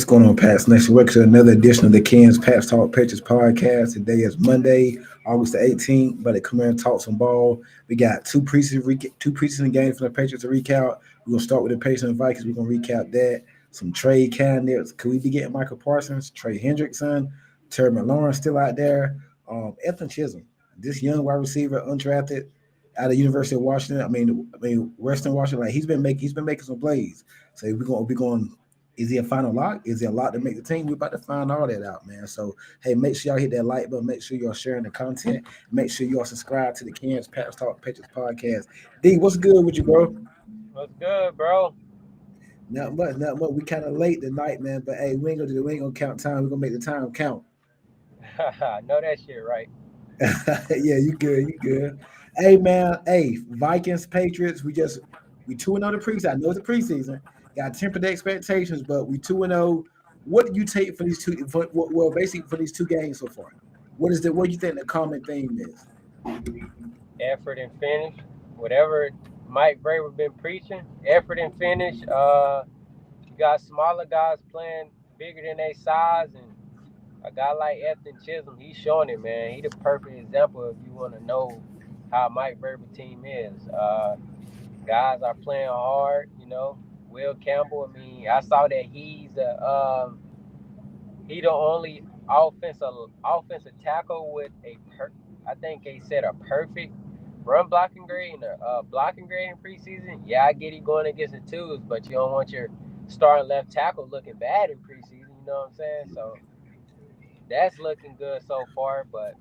What's going on, Pats? Next week to another edition of the Ken's Pats Talk Patriots podcast. Today is Monday, August the 18th. But to come here and talk some ball. We got two preseason games for the Patriots to recap. We're gonna start with the Patriots and Vikings. We're gonna recap that. Some trade candidates. Could we be getting Michael Parsons, Trey Hendrickson, Terry McLaurin still out there? Efton Chism, this young wide receiver, undrafted, out of University of Washington. Western Washington. Like he's been making some plays. So we're going. Is he a final lock? Is he a lock to make the team? We're about to find all that out, man. So, hey, make sure y'all hit that like button. Make sure y'all sharing the content. Make sure y'all subscribe to the Ken's Pats Talk Patriots podcast. D, what's good with you, bro? What's good, bro? Not much. We kind of late tonight, man. But hey, we ain't gonna count time. We're gonna make the time count. I know that shit, right? Yeah, you good. Hey, man. Hey, Vikings, Patriots. We 2-0 the preseason. I know it's a preseason. Got to temper the expectations, but we 2-0. What do you take for these two? Basically for these two games so far. What do you think the common theme is? Effort and finish. Whatever Mike Vrabel been preaching, effort and finish. You got smaller guys playing bigger than their size, and a guy like Efton Chism, he's showing it, man. He the perfect example if you want to know how Mike Vrabel team is. Guys are playing hard, you know. Will Campbell, I saw that he the only offensive tackle with I think they said a perfect run blocking grade and a blocking grade in preseason. Yeah, I get he going against the twos, but you don't want your starting left tackle looking bad in preseason. You know what I'm saying? So that's looking good so far, but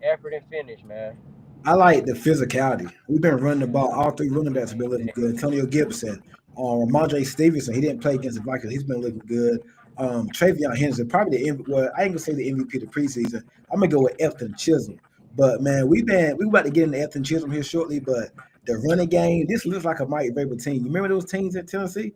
effort and finish, man. I like the physicality. We've been running the ball. All three running backs have been looking good. Antonio Gibson, Ramondre Stevenson. He didn't play against the Vikings. He's been looking good. Travion Henderson, probably I ain't gonna say the MVP of the preseason. I'm gonna go with Efton Chism. But man, we about to get into Efton Chism here shortly. But the running game, this looks like a Mike Vrabel team. You remember those teams in Tennessee?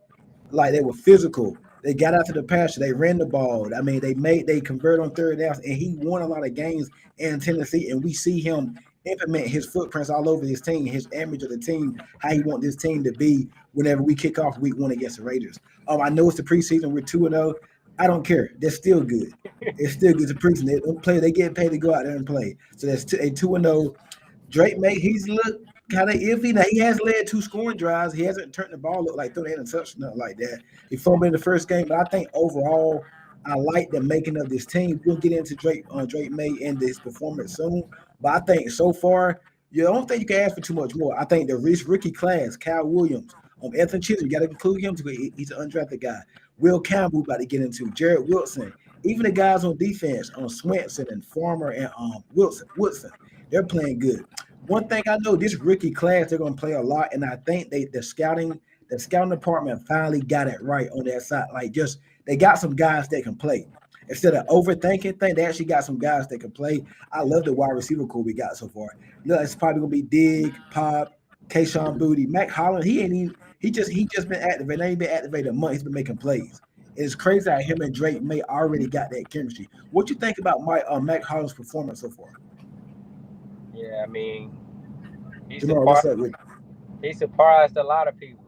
Like they were physical. They got out to the pasture. They ran the ball. They converted on third downs, and he won a lot of games in Tennessee. And we see him implement his footprints all over his team, his image of the team, how he want this team to be whenever we kick off week 1 against the Raiders. I know it's the preseason. We're 2-0. I don't care. They're still good. It's still good. It's a preseason. They don't play. They get paid to go out there and play. So that's a 2-0. Drake May, he's looked kind of iffy. Now he has led 2 scoring drives. He hasn't turned the ball up like throwing an interception, nothing like that. He fumbled in the first game, but I think overall, I like the making of this team. We'll get into Drake May and his performance soon. But I think so far, you don't think you can ask for too much more. I think the rookie class, Kyle Williams, Efton Chisholm, you got to include him too. He's an undrafted guy. Will Campbell, about to get into Jared Wilson. Even the guys on defense, Swenson and Farmer and Woodson, they're playing good. One thing I know, this rookie class, they're going to play a lot, and I think the scouting department finally got it right on that side. Like they got some guys that can play. Instead of overthinking things, they actually got some guys that can play. I love the wide receiver core we got so far. Look, it's probably gonna be Dig, Pop, Kayshawn Booty, Mac Holland. He just been activated. He ain't been activated a month. He's been making plays. It's crazy how him and Drake May already got that chemistry. What you think about Mac Holland's performance so far? Yeah, he's Jamar, what's up with he surprised a lot of people,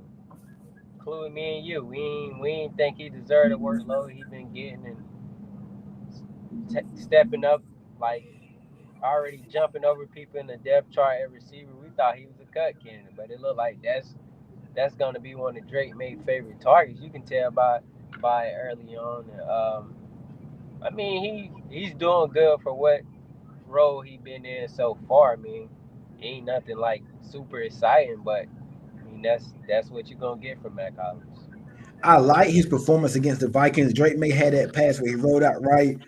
including me and you. We ain't think he deserved the workload he been getting and stepping up, like already jumping over people in the depth chart at receiver. We thought he was a cut candidate, but it looked like that's going to be one of Drake May's favorite targets. You can tell by early on. He's doing good for what role he been in so far. Ain't nothing like super exciting, but that's what you're gonna get from Mac Hollins. I like his performance against the Vikings. Drake May had that pass where he rolled out right,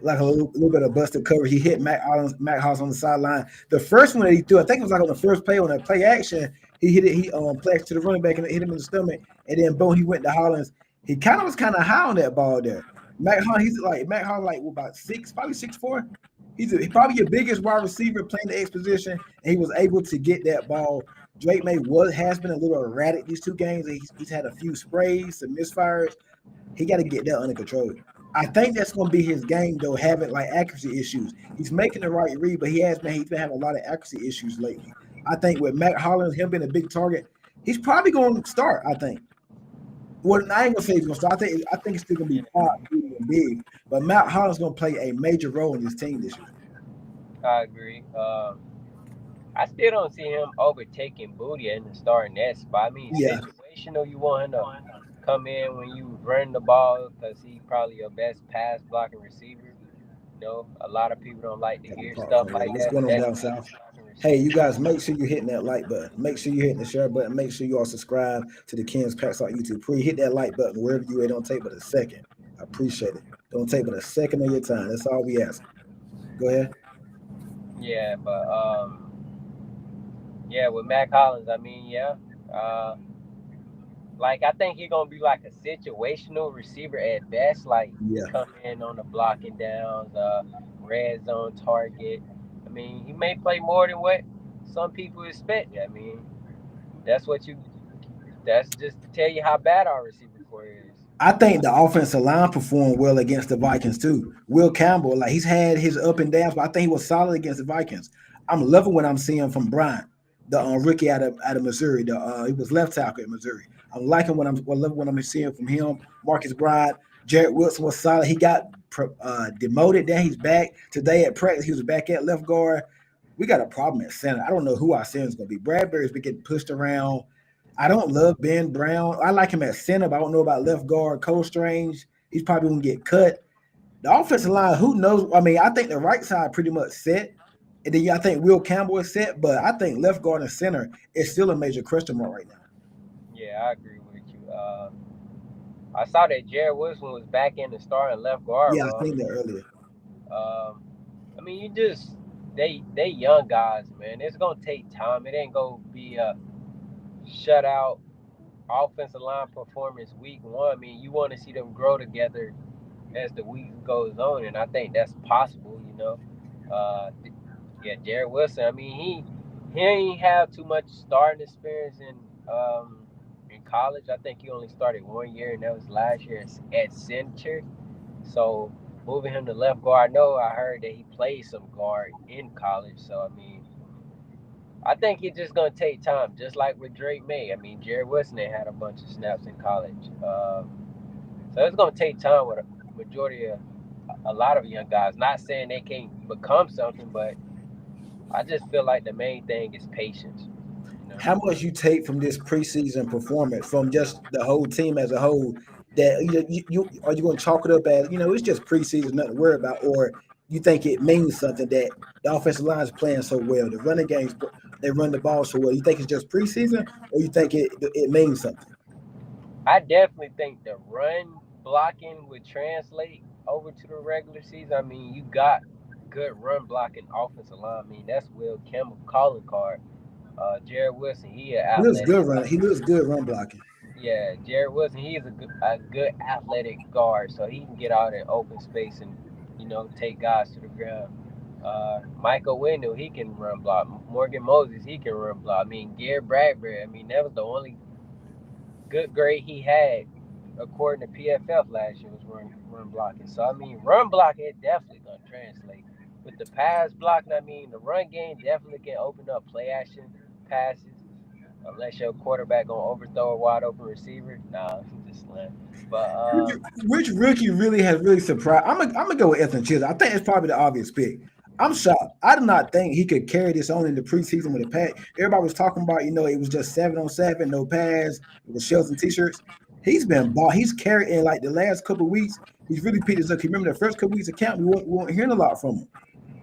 like a little bit of busted cover. He hit Mac Hollins on the sideline. The first one that he threw, I think it was like on the first play on that play action. He hit it. He played to the running back and it hit him in the stomach. And then boom, he went to Hollins. He was kind of high on that ball there. Mac Hollins, about 6, probably 6'4". He's probably your biggest wide receiver playing the X position, and he was able to get that ball. Drake May has been a little erratic these 2 games. He's had a few sprays, some misfires. He got to get that under control. I think that's going to be his game, though, having like accuracy issues. He's making the right read, but he's been having a lot of accuracy issues lately. I think with Mac Hollins, him being a big target, he's probably going to start, I think. Well, I ain't gonna say he's gonna start. I think it's still gonna be Pop, Booty, and Big, but Matt Holland's gonna play a major role in this team this year. I agree. I still don't see him overtaking Booty in the starting that spot. I mean, Yeah, situational, you want him to come in when you run the ball because he probably your best pass blocking receiver. You know, a lot of people don't like to got the hear park stuff car ready. like What's that, going but on that's down pass south? blocking Hey, receiver. you guys, make sure you're hitting that like button. Make sure you're hitting the share button. Make sure you all subscribe to the Ken's Packs on YouTube. Please hit that like button wherever you are. Don't take but a second. I appreciate it. Don't take but a second of your time. That's all we ask. Go ahead. Yeah, but yeah, with Mac Hollins, I mean, yeah, uh, like I think he's gonna be like a situational receiver at best. Like he Yeah. come in on the blocking downs, red zone target. I mean, he may play more than what some people expect. I mean, that's what you. That's just to tell you how bad our receiver core is. I think the offensive line performed well against the Vikings too. Will Campbell, like he's had his up and downs, but I think he was solid against the Vikings. I'm loving what I'm seeing from Bryant, the rookie out of Missouri. He was left tackle at Missouri. I'm liking loving what I'm seeing from him. Marcus Bryant, Jared Wilson was solid. He got demoted. Then he's back today at practice. He was back at left guard. We got a problem at center. I don't know who our center is going to be. Bradbury's been getting pushed around. I don't love Ben Brown. I like him at center, but I don't know about left guard. Cole Strange, he's probably gonna get cut. The offensive line, who knows? I mean, I think the right side pretty much set. And then I think Will Campbell is set, but I think left guard and center is still a major question mark right now. Yeah, I agree with you. I saw that Jared Wilson was back in the starting left guard Yeah, I role. think that earlier. Um, I mean, you just they young guys, man. It's gonna take time. It ain't gonna be a shutout offensive line performance week one. I mean, you want to see them grow together as the week goes on, and I think that's possible. You know, uh, yeah, Jared Wilson. I mean, he ain't have too much starting experience in college. I think he only started 1 year, and that was last year at center. So moving him to left guard, I know I heard that he played some guard in college. So I mean, I think it's just gonna take time, just like with Drake May. I mean, Jared Wilson had a bunch of snaps in college, so it's gonna take time with a majority of a lot of young guys. Not saying they can't become something, but I just feel like the main thing is patience. You know? How much you take from this preseason performance from just the whole team as a whole? That you are you going to chalk it up as it's just preseason, nothing to worry about, or you think it means something that the offensive line is playing so well, the running games they run the ball so well. You think it's just preseason, or you think it means something? I definitely think the run blocking would translate over to the regular season. I mean, you got good run blocking offensive line. I mean, that's Will Campbell calling card. Jared Wilson, he an He looks athletic. good running. He looks good run blocking. Yeah, Jared Wilson, he is a good athletic guard, so he can get out in open space and take guys to the ground. Michael Wendell, he can run block. Morgan Moses, he can run block. I mean, Garrett Bradbury, I mean, that was the only good grade he had according to PFF last year was run blocking. So I mean, run blocking it definitely gonna translate. With the pass blocking, I mean, the run game definitely can open up play action passes. Unless your quarterback gonna overthrow a wide open receiver, nah, just slam. But Which rookie really has really surprised? I'm gonna go with Efton Chism. I think it's probably the obvious pick. I'm shocked. I did not think he could carry this on in the preseason with a pack. Everybody was talking about, it was just 7-on-7, no pads, it was shells and t-shirts. He's been bought. He's carried in like the last couple of weeks. He's really picked us up. You remember the first couple of weeks of camp, we weren't hearing a lot from him.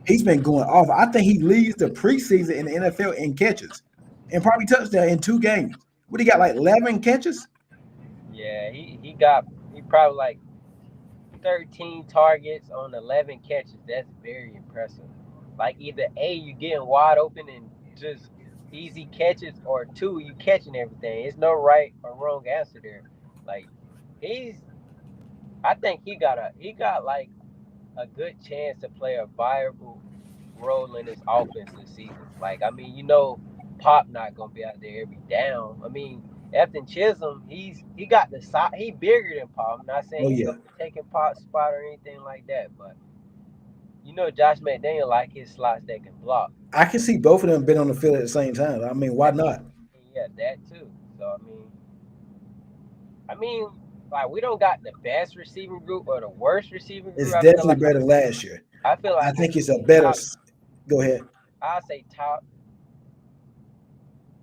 He's been going off. I think he leads the preseason in the NFL in catches and probably touchdown in 2 games. What he got, like 11 catches? yeah, he probably like 13 targets on 11 catches. That's very impressive. Like either A, you getting wide open and just easy catches, or two, you catching everything. It's no right or wrong answer there. Like he's, I think he got like a good chance to play a viable role in this offense this season. Like I mean, Pop not gonna be out there every down. I mean, Efton Chism, he got the size. He bigger than Pop. I'm not saying Oh he's yeah. gonna be taking Pop's spot or anything like that, but Josh McDaniel like his slots that can block. I can see both of them been on the field at the same time. I mean, why not? Yeah, that too. So I mean, I mean, like we don't got the best receiving group or the worst receiving group. It's definitely better than last year. I feel I like think it's a better. Go ahead. I say top.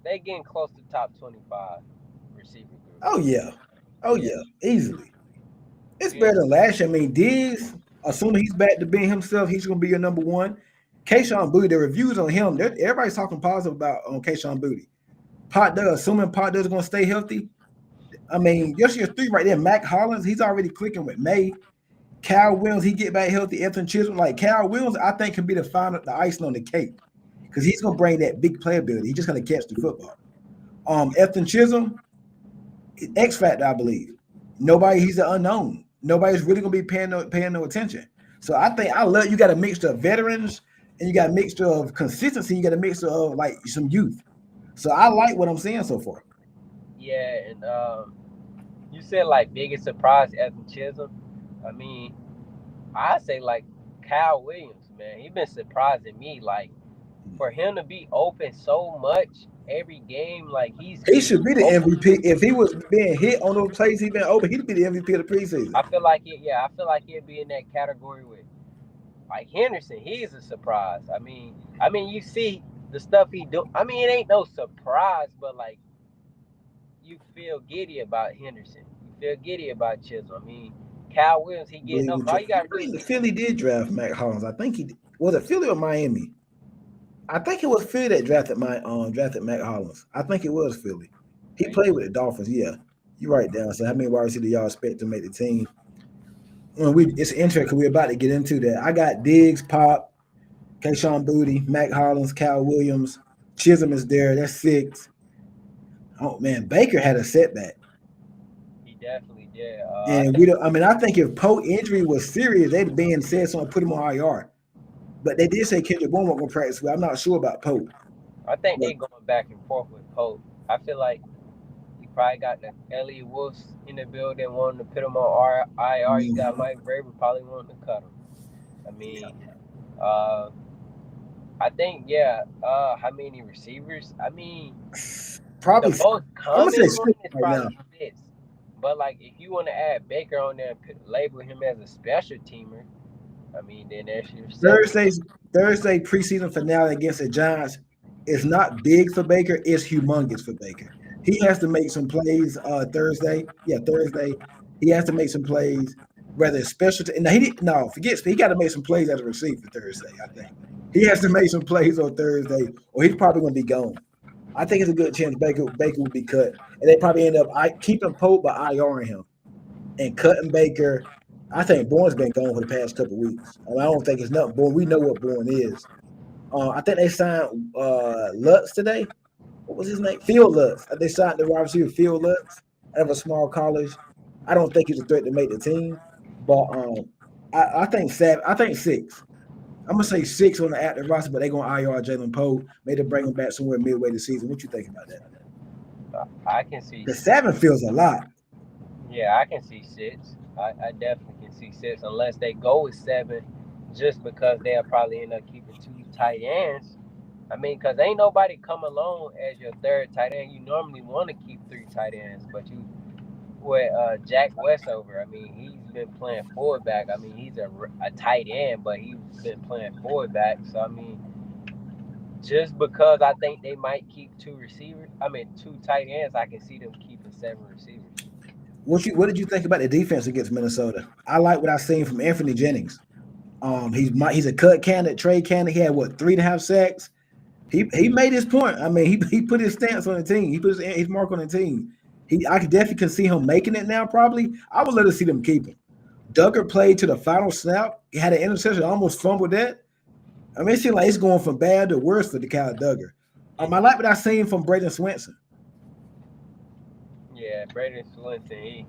They getting close to top 25 receiving group. Oh yeah, easily. It's better than last year. I mean, Diggs, assuming he's back to being himself, he's going to be your number one. Kayshon Boutte, the reviews on him, everybody's talking positive about Kayshon Boutte. Assuming Pot does going to stay healthy. I mean, just your three right there. Mac Hollins, he's already clicking with May. Cal Williams, he get back healthy. Efton Chism, like Cal Williams, I think can be the icing on the cake because he's going to bring that big playability. He's just going to catch the football. Efton Chism, X Factor, I believe. He's an unknown. Nobody's really gonna be paying no attention. So I think you got a mixture of veterans and you got a mixture of consistency. You got a mixture of like some youth. So I like what I'm seeing so far. Yeah, and you said like biggest surprise Efton Chism. I mean, I say like Kyle Williams, man. He's been surprising me. Like for him to be open so much every game, like he should be the MVP. If he was being hit on those plays, he'd been open, he'd be the MVP of the preseason. I feel like he'd be in that category with like Henderson. He's a surprise. I mean, you see the stuff he do. I mean, it ain't no surprise, but like you feel giddy about Henderson. You feel giddy about Chisholm. I mean, Kyle Williams, he getting up. All you got to do is Philly did draft Mac Hollins. I think was it Philly or Miami? I think it was Philly that drafted Mac Hollins. I think it was Philly. He played with the Dolphins. Yeah, you're right, down. So how many wide receivers do y'all expect to make the team? It's interesting because we're about to get into that. I got Diggs, Pop, Kayshon Boutte, Mac Hollins, Cal Williams, Chisholm is there. That's 6. Oh man, Baker had a setback. He definitely did. And we don't. I mean, I think if Poe injury was serious, they'd been said someone put him on IR. But they did say Kendrick Bourne won't go practice. But I'm not sure about Poe. I think they're going back and forth with Poe. I feel like he probably got the Elliott Wolves in the building wanting to put him on IR. You got Mike Vrabel probably wanting to cut him. I mean, I think how many receivers? I mean, probably the most common one is probably now. 6. But like, if you want to add Baker on there and label him as a special teamer, I mean, then there's your Thursday preseason finale against the Giants is not big for Baker. It's humongous for Baker. He has to make some plays Thursday. Yeah, Thursday. He has to make some plays, whether it's special. He got to make some plays as a receiver Thursday, I think. He has to make some plays on Thursday, or he's probably going to be gone. I think it's a good chance Baker will be cut. And they probably end up keeping Pope but IRing him and cutting Baker. I think Bourne's been gone for the past couple of weeks. I don't think it's nothing. Bourne, we know what Bourne is. I think they signed Lutz today. What was his name? Phil Lutz. They signed the wide receiver Phil Lutz out of a small college. I don't think he's a threat to make the team, but I think 7. I think 6. I'm gonna say 6 on the active roster, but they're gonna IR Jalen Poe. Maybe bring him back somewhere midway the season. What you think about that? I can see the 7 feels a lot. Yeah, I can see 6. I definitely can see 6, unless they go with 7, just because they'll probably end up keeping 2 tight ends. I mean, because ain't nobody come along as your 3rd tight end. You normally want to keep 3 tight ends, but you with Jack Westover, I mean, he's been playing forward back. I mean, he's a tight end, but he's been playing forward back. So, I mean, just because I think they might keep 2 tight ends, I can see them keeping 7 receivers. What did you think about the defense against Minnesota? I like what I've seen from Anthony Jennings. He's a cut candidate, trade candidate. He had 3.5 sacks. He made his point. I mean, he put his stance on the team. He put his mark on the team. I definitely can see him making it now. Probably, I would love to see them keep him. Duggar played to the final snap. He had an interception, almost fumbled that. I mean, it seems like it's going from bad to worse for the Kyle Duggar. I like what I've seen from Braden Swenson. Yeah, Braden Swenson.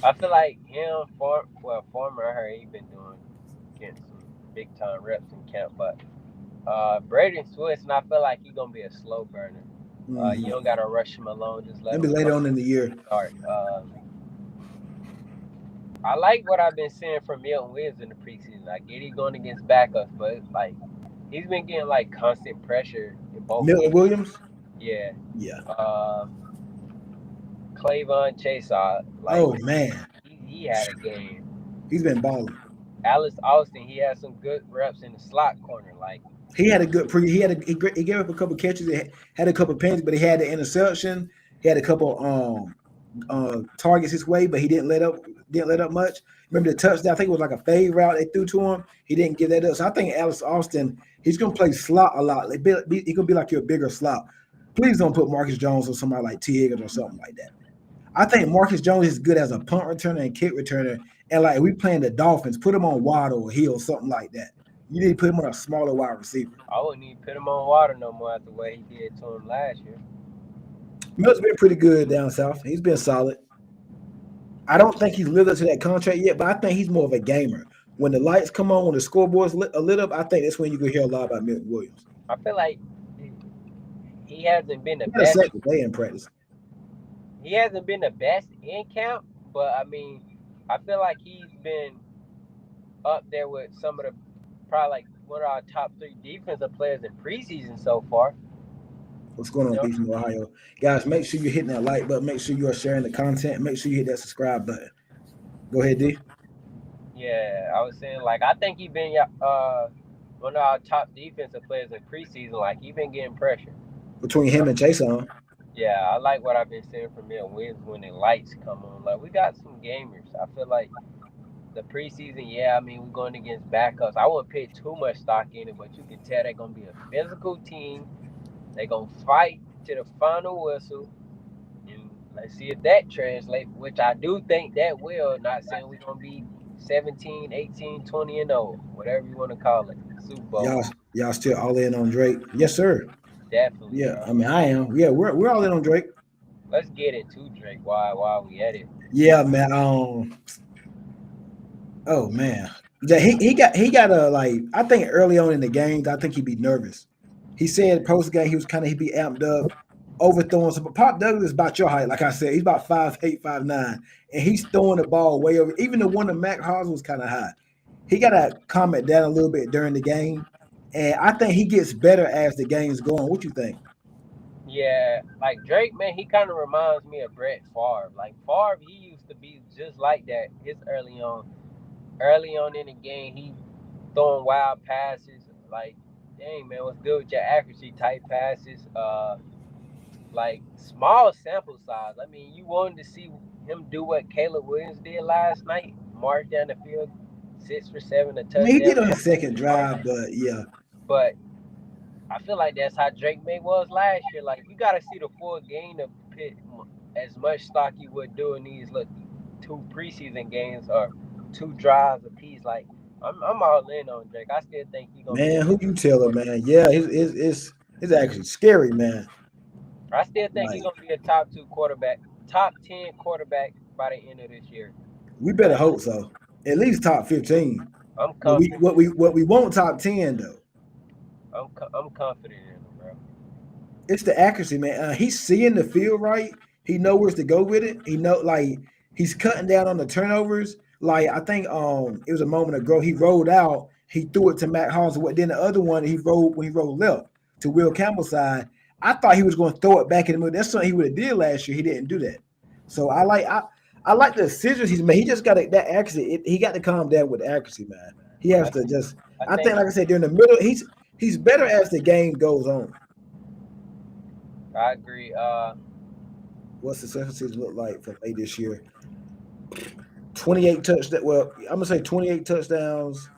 I feel like him. Former, I heard he's been getting some big time reps in camp, but Braden Swenson, I feel like he's gonna be a slow burner. You don't gotta rush him along. Just let him later on in the year. Start. I like what I've been seeing from Milton Williams in the preseason. I get he's going against backups, but it's like he's been getting like constant pressure in both. Milton Williams. Yeah. Yeah. Clavon Chaser, like Oh man, he had a game. he's been balling. Alice Austin, he had some good reps in the slot corner. Like He had a good pre. He gave up a couple catches. He had a couple penalties, but he had the interception. He had a couple targets his way, but he didn't let up. Didn't let up much. Remember the touchdown? I think it was like a fade route they threw to him. He didn't give that up. So I think Alice Austin, he's gonna play slot a lot. He's gonna be like your bigger slot. Please don't put Marcus Jones or somebody like T. Higgins or something like that. I think Marcus Jones is good as a punt returner and kick returner. And like we playing the Dolphins, put him on Waddle or Hill, something like that. You need to put him on a smaller wide receiver. I wouldn't even put him on water no more after what he did to him last year. Miller's been pretty good down south. He's been solid. I don't think he's lived up to that contract yet, but I think he's more of a gamer. When the lights come on, when the scoreboard's lit up, I think that's when you can hear a lot about Milton Williams. I feel like he hasn't been the He had a best. second day in practice. He hasn't been the best in camp, but I mean, I feel like he's been up there with some of the probably like one of our top 3 defensive players in preseason so far. What's going on, Beef from Ohio? Guys, make sure you're hitting that like button. Make sure you are sharing the content. Make sure you hit that subscribe button. Go ahead, D. Yeah, I was saying, like, I think he's been one of our top defensive players in preseason. Like, he's been getting pressure. Between him and Chason. Yeah, I like what I've been seeing from him when the lights come on. Like, we got some gamers. I feel like the preseason, yeah, I mean, we're going against backups. I wouldn't put too much stock in it, but you can tell they're going to be a physical team. They're going to fight to the final whistle. And let's see if that translates, which I do think that will. Not saying we're going to be 17, 18, 20, and 0, whatever you want to call it. Super Bowl. Y'all still all in on Drake? Yes, sir. Definitely. Yeah, I mean, I am. Yeah, we're all in on Drake. Let's get into Drake while we at it. Yeah, man. Oh man, yeah, he got a like. I think early on in the games, I think he'd be nervous. He said post game he'd be amped up, overthrowing. So, but Pop Douglas is about your height, like I said, he's about 5'8", 5'9", and he's throwing the ball way over. Even the one that Mac Hobbs was kind of high. He got to calm it down a little bit during the game, and I think he gets better as the game's going. What you think? Yeah, like Drake, man, he kind of reminds me of Brett Favre. Like Favre, he used to be just like that. His early on in the game, he throwing wild passes. Like, dang, man, what's good with your accuracy type passes? Like small sample size. I mean, you wanted to see him do what Caleb Williams did last night, march down the field, 6 for 7, a touchdown. I mean, he did on the second drive, but yeah. But I feel like that's how Drake May was last year. Like, you got to see the full game to put as much stock you would do in these 2 preseason games or 2 drives apiece. Like, I'm all in on Drake. I still think he's gonna. Man, who you tell him, man? Yeah, it's actually scary, man. I still think he's gonna be a top 10 quarterback by the end of this year. We better hope so. At least top 15. I'm confident. What we want top 10 though. I'm confident in him, bro. It's the accuracy, man. He's seeing the field right. He knows where to go with it. He know like he's cutting down on the turnovers. Like I think it was a moment ago. He rolled out. He threw it to Matt Hobbs. Then the other one he rolled left to Will Campbell's side. I thought he was going to throw it back in the middle. That's something he would have did last year. He didn't do that. So I like the decisions he's made. He just got that accuracy. He got to calm down with the accuracy, man. He has to just. I think, like I said, during the middle, he's better as the game goes on. I agree. What's the success season look like for May this year? 28 touchdowns. Well, I'm gonna say 28 touchdowns.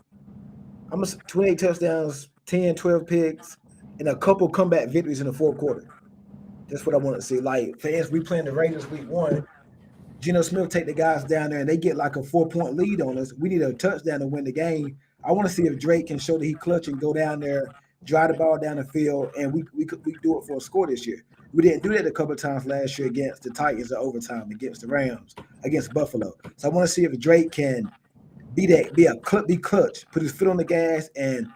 28 touchdowns, 10, 12 picks, and a couple comeback victories in the fourth quarter. That's what I want to see. Like, for instance, we playing the Raiders week 1. Geno Smith take the guys down there and they get like a 4-point lead on us. We need a touchdown to win the game. I want to see if Drake can show that he clutch and go down there, drive the ball down the field, and we do it for a score this year. We didn't do that a couple of times last year against the Titans in overtime, against the Rams, against Buffalo. So I want to see if Drake can be clutch, put his foot on the gas and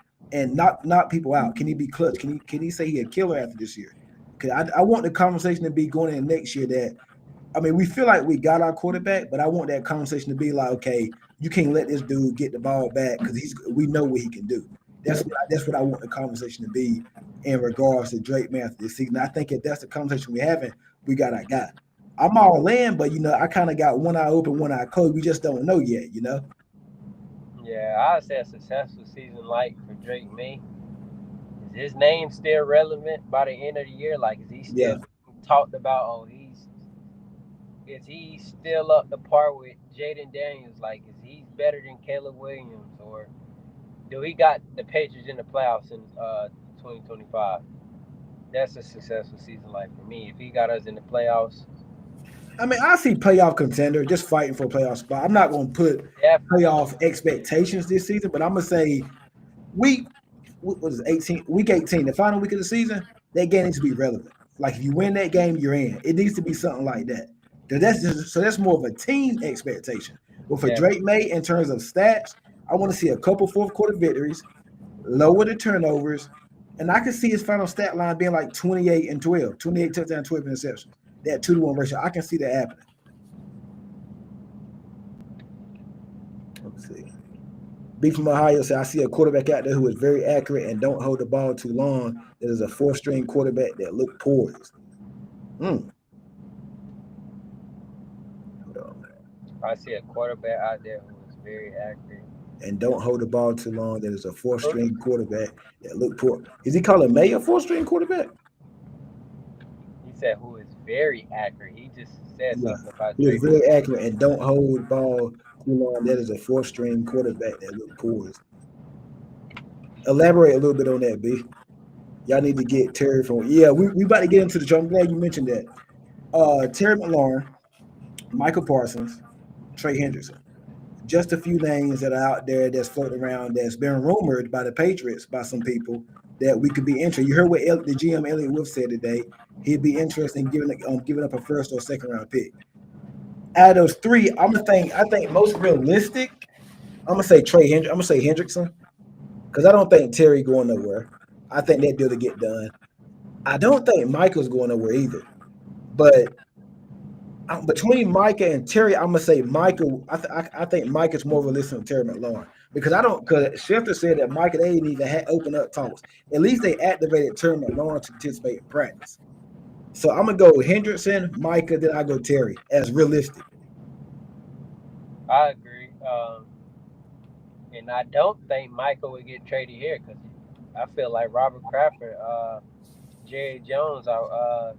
knock people out. Can he be clutch? Can he say he a killer after this year? Because I want the conversation to be going in next year that, I mean, we feel like we got our quarterback, but I want that conversation to be like, okay, you can't let this dude get the ball back because we know what he can do. That's what I want the conversation to be in regards to Drake May after this season. I think if that's the conversation we're having, we got our guy. I'm all in, but I kind of got one eye open, one eye closed. We just don't know yet. Yeah, I'd say a successful season like for Drake May. Is his name still relevant by the end of the year? Like, is he Yeah. still talked about? Oh, is he still up to par with Jaden Daniels? Like, is he better than Caleb Williams, or do he got the Patriots in the playoffs in 2025? That's a successful season like for me. If he got us in the playoffs, I mean, I see playoff contender just fighting for a playoff spot. I'm not going to put definitely. playoff expectations this season, but I'm going to say week what was it, 18, week 18, the final week of the season, that game needs to be relevant. Like if you win that game, you're in. It needs to be something like that. So that's more of a team expectation. But for Definitely. Drake May, in terms of stats, I want to see a couple fourth quarter victories, lower the turnovers, and I can see his final stat line being like 28 and 12, 28 touchdowns, 12 interceptions. That 2-to-1 ratio. I can see that happening. Let's see. B from Ohio said, I see a quarterback out there who is very accurate and don't hold the ball too long. That is a four-string quarterback that look poised. Hold on. I see a quarterback out there who is very accurate. And don't hold the ball too long. That is a four-string quarterback that look poor. Is he calling May a four-string quarterback? He said who is very accurate. He just said Yeah. something about He is Drake. very accurate and don't hold the ball too long. That is a four-string quarterback that look poised. Elaborate a little bit on that, B. Y'all need to get Terry from. Yeah, we about to get into the show. I'm glad you mentioned that. Terry McLaurin, Michael Parsons, Trey Hendrickson. Just a few names that are out there that's floating around that's been rumored by the Patriots by some people that we could be interested. You heard what the GM Elliott Wolf said today. He'd be interested in giving up a first or second round pick. Out of those three, I think most realistic. I'm gonna say I'm gonna say Hendrickson because I don't think Terry going nowhere. I think that deal to get done. I don't think Michael's going nowhere either. But between Micah and Terry, I'm gonna say Michael. I think Micah's more realistic than Terry McLaurin because I don't. Because Schefter said that Micah they didn't even open up talks. At least they activated Terry McLaurin to participate in practice. So I'm gonna go Hendrickson, Micah, then I go Terry as realistic. I agree. And I don't think Michael would get traded here because I feel like Robert Kraft and Jerry Jones are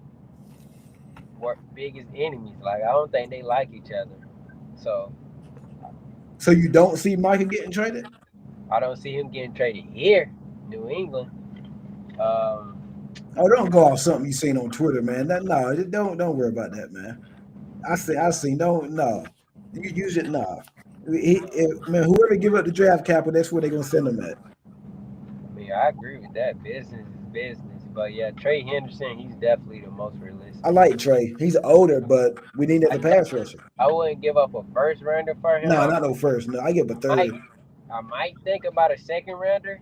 biggest enemies. Like I don't think they like each other. So So you don't see Micah getting traded? I don't see him getting traded here, New England. Um, Oh, don't go off something you seen on Twitter, man. No, don't worry about that, man. I see. No. You use it. No. Man, whoever give up the draft capital, that's where they're gonna send them at. I mean, I agree with that. Business is business. But yeah, Trey Henderson, he's definitely the most realistic. I like Trey. He's older, but we need the pass rusher. I wouldn't give up a first rounder for him. No, not no first. No, I give a third. I might think about a second rounder,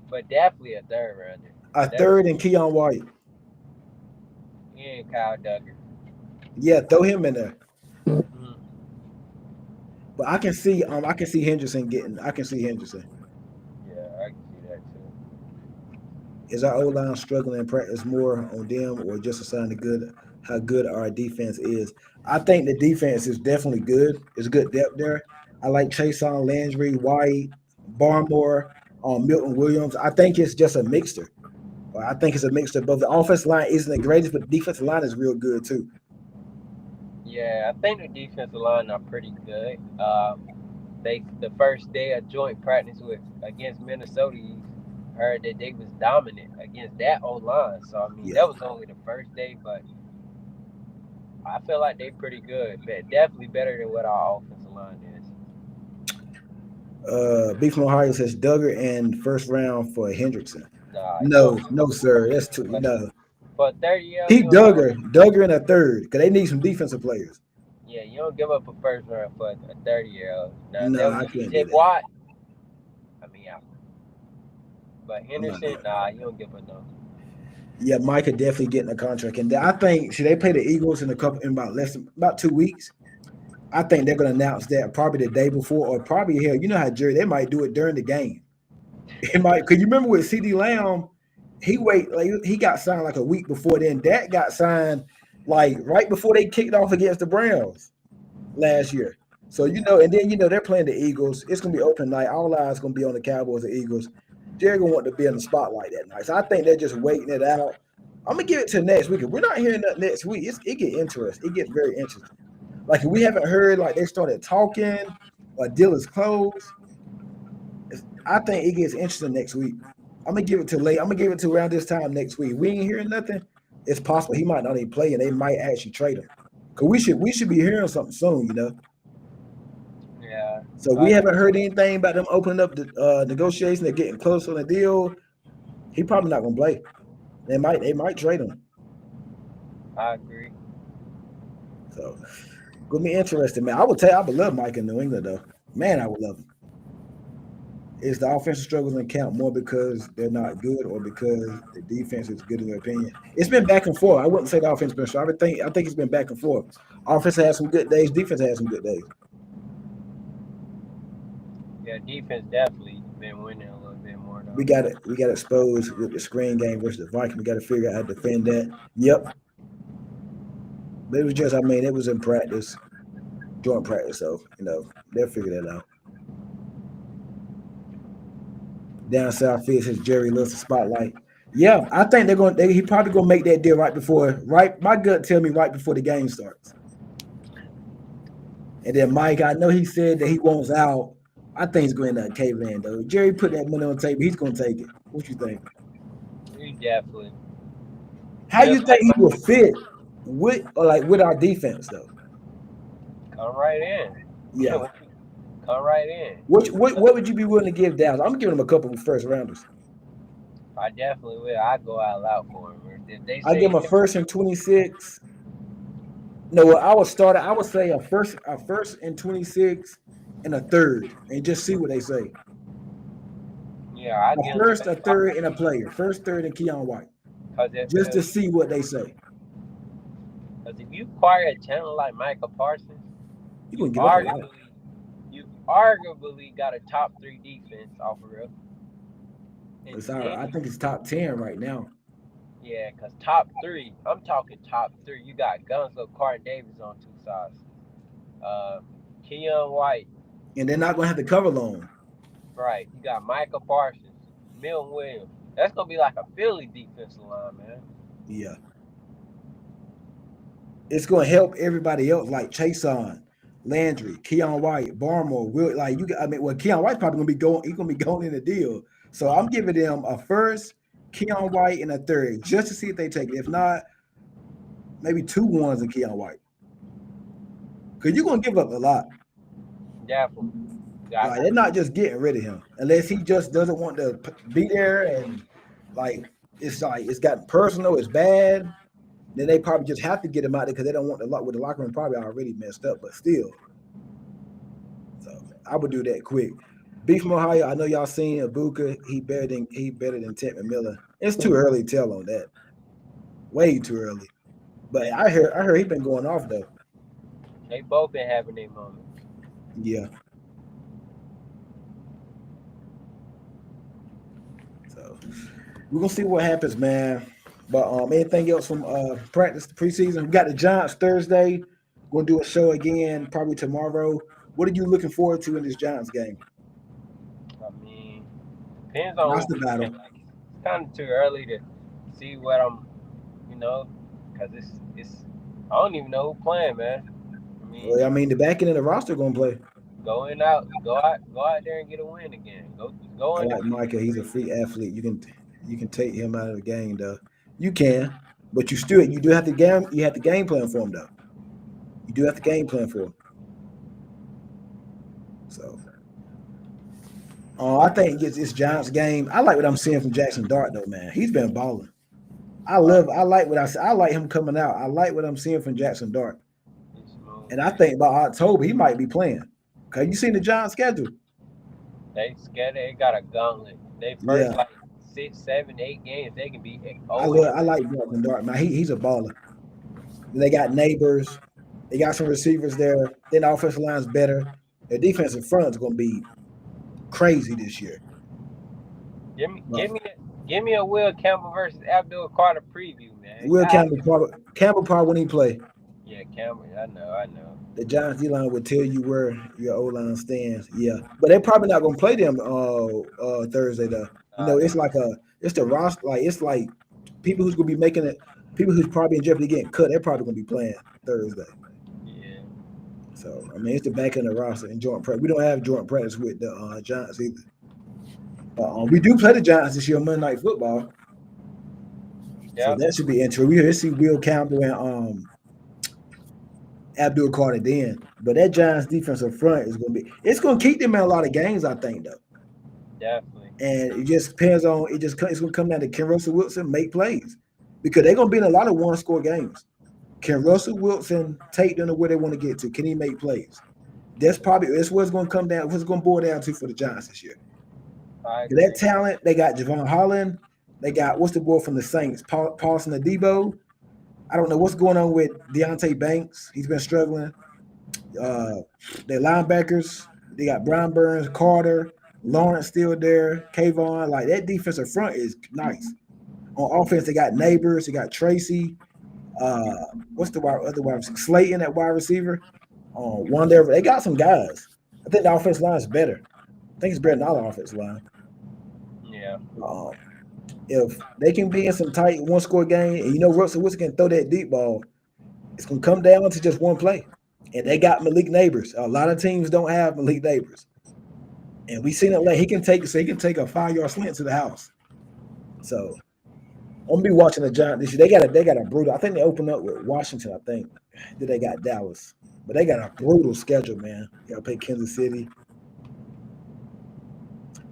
but definitely a third rounder. A third and Keon White. And Kyle Duggar. Yeah, throw him in there. Mm-hmm. But I can see Henderson getting. I can see Henderson. Yeah, I can see that too. Is our O line struggling in practice more on them, or just a sign of how good our defense is? I think the defense is definitely good. It's good depth there. I like Chason, Landry, White, Barmore, Milton Williams. I think it's just a mixture. I think it's a mixture. But the offensive line isn't the greatest, but the defensive line is real good too. Yeah, I think the defensive line are pretty good. The first day of joint practice against Minnesota, you heard that they was dominant against that O line. So I mean, that was only the first day, but I feel like they're pretty good. But definitely better than what our offensive line is. Beef from Ohio says Duggar and first round for Hendrickson. Nah, No, sir. That's too no. For 30-year, Keep Duggar in a third because they need some defensive players. Yeah, you don't give up a first round for a 30-year-old. Now, No, that I was can't TJ do Watt. I mean, yeah. But Henderson, nah, you don't give up no. Yeah, Micah definitely getting a contract, and I think should they play the Eagles in about 2 weeks? I think they're going to announce that probably the day before, or probably hell, you know how Jerry they might do it during the game. It might because you remember with CD Lamb, he got signed like a week before. Then Dak got signed like right before they kicked off against the Browns last year. So and then they're playing the Eagles. It's gonna be open night. All eyes gonna be on the Cowboys and Eagles. Jerry gonna want to be in the spotlight that night. So I think they're just waiting it out. I'm gonna give it to next week. If we're not hearing that next week, it get interesting. It gets very interesting. Like if we haven't heard, like they started talking or deal is closed, I think it gets interesting next week. I'm gonna give it to late. I'm gonna give it to around this time next week. We ain't hearing nothing. It's possible he might not even play, and they might actually trade him. Cause we should be hearing something soon, Yeah. So we haven't heard anything about them opening up the negotiation. They're getting close on the deal. He probably not gonna play. They might trade him. I agree. So gonna be interesting, man. I would love Mike in New England though. Man, I would love him. Is the offensive struggles in count more because they're not good or because the defense is good in your opinion? It's been back and forth. I wouldn't say the offense has been strong. I think it's been back and forth. Offense has some good days. Defense has some good days. Yeah, defense definitely been winning a little bit more. Though. We got exposed with the screen game versus the Vikings. We got to figure out how to defend that. Yep. But it was just, it was in practice, joint practice. So, they'll figure that out. Down south field says Jerry loves the spotlight. Yeah, I think he probably gonna make that deal my gut tell me right before the game starts. And then Mike, I know he said that he wants out. I think he's going to cave in though. Jerry put that money on the table. He's gonna take it. What you think? He definitely. How you think he will fit with our defense though? Come right in. Yeah. Come right in. What would you be willing to give Dallas? I'm giving him a couple of first rounders. I definitely will. I go all out for him. If they say I give him a first and 26. No, I would say a first and 26 and a third, and just see what they say. Yeah, a third, and a player. First, third, and Keon White. Just to see what they say. Because if you acquire a talent like Michael Parsons, you arguably got a top 3 defense off of real. I think it's top 10 right now. Yeah, because top 3, I'm talking top 3. You got Gunzo Carter Davis on 2 sides. Keon White. And they're not going to have to cover long. Right. You got Michael Parsons, Milton Williams. That's going to be like a Philly defensive line, man. Yeah. It's going to help everybody else like Chason, Landry, Keon White, Barmore. Keon White's probably going to be going in the deal. So I'm giving them a first, Keon White, and a third just to see if they take it. If not, maybe 2 ones in Keon White. Because you're going to give up a lot. Definitely. They're not just getting rid of him unless he just doesn't want to be there and it's gotten personal, it's bad. Then they probably just have to get him out there because they don't want the locker room probably already messed up, but still. So I would do that quick. Beef from Ohio, I know y'all seen Ibuka. He better than Tentman Miller. It's too early to tell on that. Way too early. But I heard he been going off though. They both been having their moments. Yeah. So we're gonna see what happens, man. But anything else from practice, the preseason? We got the Giants Thursday. We'll do a show again probably tomorrow. What are you looking forward to in this Giants game? Depends on what's the battle. It's kind of too early to see what I'm, because it's I don't even know who's playing, man. The back end of the roster gonna play. Go out there and get a win again. Go. I like Micah. He's a free athlete. You can take him out of the game though. You can, but you do have to game. You have to game plan for him though. You do have to game plan for him. So, I think it's Giants game. I like what I'm seeing from Jackson Dart though, man. He's been balling. I like him coming out. I like what I'm seeing from Jackson Dart. And I think by October he might be playing. Cause you seen the Giants schedule? They got a gauntlet. They first 6, 7, 8 games they can be. I like Jackson Dart, man. He's a baller. They got neighbors. They got some receivers there. Then the offensive line's better. Their defensive front is going to be crazy this year. Give me a Will Campbell versus Abdul Carter preview, man. Will Campbell probably when he play. Yeah, Cameron. I know. The Giants D line will tell you where your O line stands. Yeah, but they're probably not gonna play them Thursday though. It's like it's the roster, like it's like people who's gonna be making it, people who's probably in jeopardy getting cut. They're probably gonna be playing Thursday. Yeah. So I mean, it's the back end of the roster and joint practice. We don't have joint practice with the Giants either. But we do play the Giants this year on Monday Night Football. So Yep. that should be interesting. We see Will Campbell and Abdul Carter then. But that Giants defensive front is it's gonna keep them in a lot of games, I think, though. Definitely. And it just depends on it's gonna come down to can Russell Wilson make plays. Because they're gonna be in a lot of one-score games. Can Russell Wilson take them to where they want to get to? Can he make plays? That's what it's gonna come down, what's gonna boil down to for the Giants this year. That talent, they got Javon Holland, they got what's the boy from the Saints, Paulson Adebo. I don't know what's going on with Deontay Banks. He's been struggling. Their linebackers, they got Brian Burns, Carter, Lawrence still there, Kayvon. Like that defensive front is nice. On offense, they got Neighbors, they got Tracy. What's the other wide receiver? Slayton at wide receiver. One there, they got some guys. I think the offensive line is better. I think it's better than our offensive line. Yeah. If they can be in some tight one-score game, and Russell Wilson can throw that deep ball, it's gonna come down to just one play. And they got Malik Neighbors. A lot of teams don't have Malik Neighbors, and we seen it like he can take a 5-yard slant to the house. So I'm gonna be watching the Giants this year. They got a brutal. I think they opened up with Washington. I think then they got Dallas, but they got a brutal schedule, man. You gotta play Kansas City.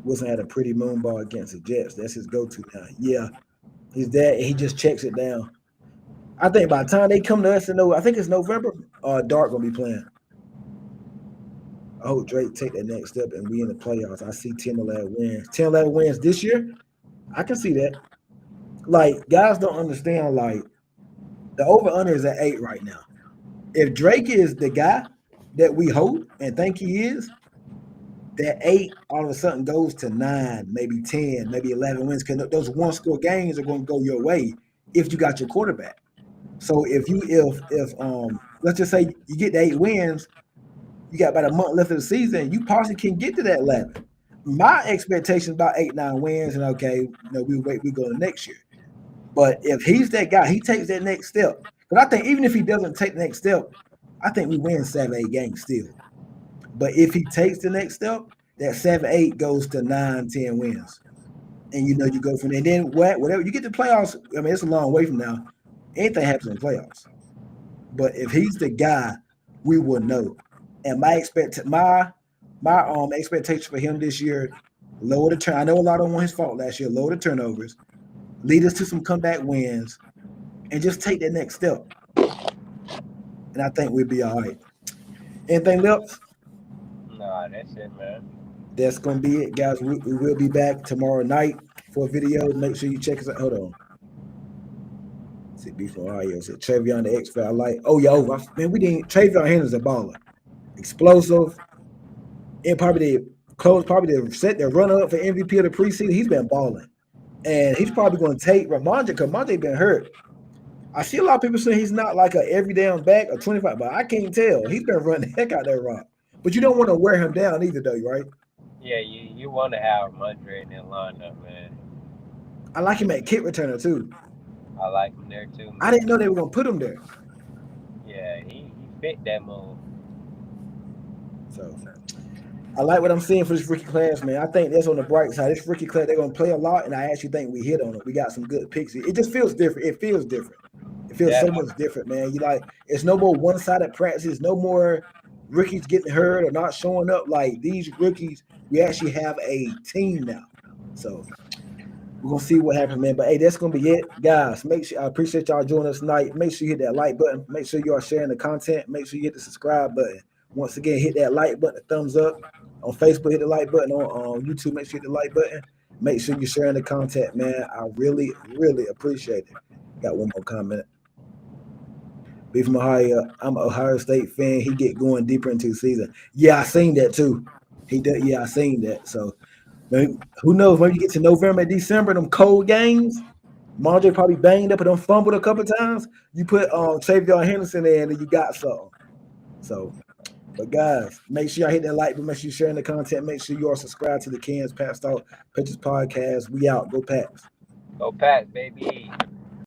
Wilson had a pretty moon ball against the Jets. That's his go-to now. Yeah, he's there. He just checks it down. I think by the time they come to us I think it's November, Dart gonna be playing. I hope Drake take that next step and we in the playoffs. I see 10, 11 wins. 10, 11 wins this year. I can see that. Like, guys don't understand, like, the over-under is at 8 right now. If Drake is the guy that we hope and think he is, that 8 all of a sudden goes to 9, maybe 10, maybe 11 wins. Because those one-score games are going to go your way if you got your quarterback. So if let's just say you get the 8 wins, you got about a month left of the season, you possibly can get to that 11. My expectation is about 8, 9 wins, and okay, we go to next year. But if he's that guy, he takes that next step. But I think even if he doesn't take the next step, I think we win 7, 8 games still. But if he takes the next step, that 7, 8 goes to 9, 10 wins. And you go from there. And then whatever you get to playoffs, I mean, it's a long way from now. Anything happens in playoffs. But if he's the guy, we will know. And my expectation for him this year, lower the turn. I know a lot of them were his fault last year. Lower the turnovers, lead us to some comeback wins, and just take that next step. And I think we'll be all right. Anything else? Nah, that's it, man. That's gonna be it, guys. We will be back tomorrow night for a video. Make sure you check us out. Hold on. See, before audio said Travion the X-Factor. I like. Oh, man, we didn't. Travion Henry's a baller, explosive, and probably the runner up for MVP of the preseason. He's been balling, and he's probably going to take Ramondre because Ramondre been hurt. I see a lot of people saying he's not like a every down back or 25, but I can't tell. He's been running the heck out that rock. But you don't want to wear him down either, though, right? Yeah, you want to have Ramondre in that lineup, man. I like him at kick returner too. I like him there too, man. I didn't know they were gonna put him there. Yeah, he fit that move. So I like what I'm seeing for this rookie class, man. I think that's on the bright side. This rookie class, they're gonna play a lot, and I actually think we hit on it. We got some good picks. It just feels different. It feels different. It feels so much different, man. It's no more one-sided practices, no more rookies getting hurt or not showing up. Like these rookies, we actually have a team now. So we're gonna see what happens, man. But hey, that's gonna be it, guys. Make sure I appreciate y'all joining us tonight. Make sure you hit that like button. Make sure you are sharing the content. Make sure you hit the subscribe button. Once again, hit that like button, the thumbs up. On Facebook, hit the like button. On YouTube, make sure you hit the like button. Make sure you're sharing the content, man. I really, really appreciate it. Got one more comment. Be from Ohio. I'm an Ohio State fan. He get going deeper into the season. Yeah, I seen that too. He did. Yeah, I seen that. So maybe, who knows? Maybe you get to November, December, them cold games. Mondre probably banged up and done fumbled a couple times. You put Travion Henderson in and you got something. So, but guys, make sure y'all hit that like button. Make sure you're sharing the content. Make sure you are subscribed to the Ken's Passed Out Patriots podcast. We out. Go Pats. Go Pats, baby.